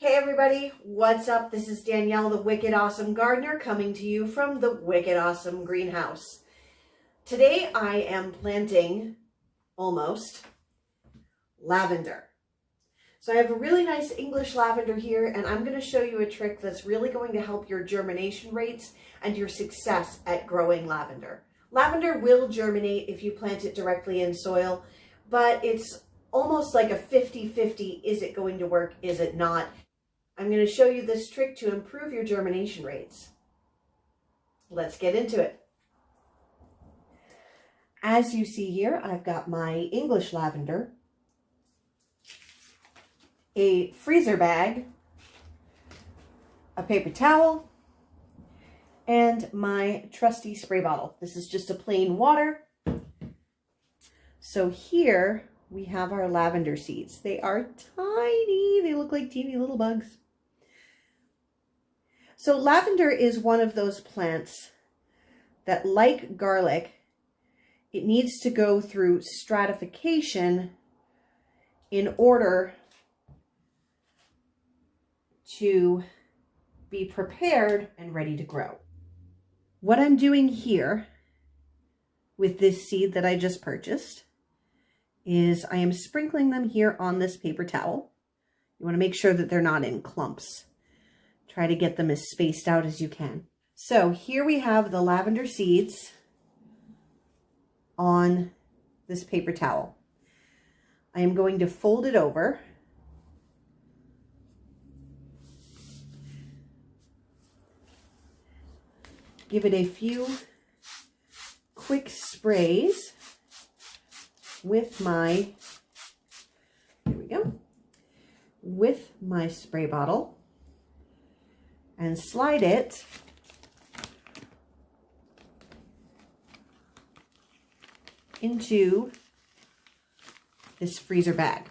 Hey everybody, what's up? This is Danielle, the Wicked Awesome Gardener, coming to you from the Wicked Awesome Greenhouse. Today I am planting, almost, lavender. So I have a really nice English lavender here, and I'm going to show you a trick that's really going to help your germination rates and your success at growing lavender. Lavender will germinate if you plant it directly in soil, but it's almost like a 50-50, is it going to work, is it not? I'm going to show you this trick to improve your germination rates. Let's get into it. As you see here, I've got my English lavender, a freezer bag, a paper towel, and my trusty spray bottle. This is just a plain water. So here we have our lavender seeds. They are tiny. They look like teeny little bugs. So lavender is one of those plants that, like garlic, it needs to go through stratification in order to be prepared and ready to grow. What I'm doing here with this seed that I just purchased is I am sprinkling them here on this paper towel. You want to make sure that they're not in clumps. Try to get them as spaced out as you can. So here we have the lavender seeds on this paper towel. I am going to fold it over. Give it a few quick sprays with my, here we go, with my spray bottle, and slide it into this freezer bag.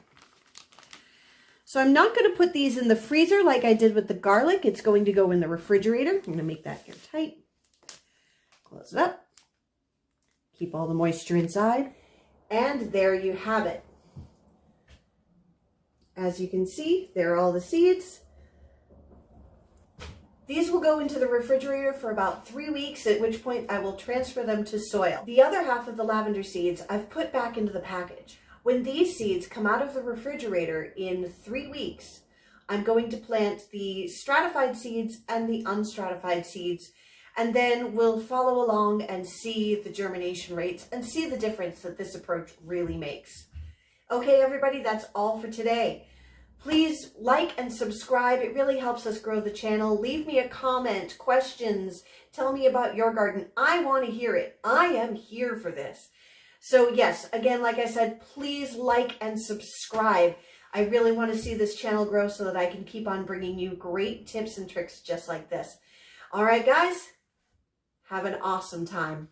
So I'm not going to put these in the freezer like I did with the garlic. It's going to go in the refrigerator. I'm going to make that airtight. Close it up. Keep all the moisture inside. And there you have it. As you can see, there are all the seeds. These will go into the refrigerator for about 3 weeks, at which point I will transfer them to soil. The other half of the lavender seeds I've put back into the package. When these seeds come out of the refrigerator in 3 weeks, I'm going to plant the stratified seeds and the unstratified seeds, and then we'll follow along and see the germination rates and see the difference that this approach really makes. Okay, everybody, that's all for today. Please like and subscribe. It really helps us grow the channel. Leave me a comment, questions. Tell me about your garden. I want to hear it. I am here for this. So yes, again, like I said, please like and subscribe. I really want to see this channel grow so that I can keep on bringing you great tips and tricks just like this. All right, guys, have an awesome time.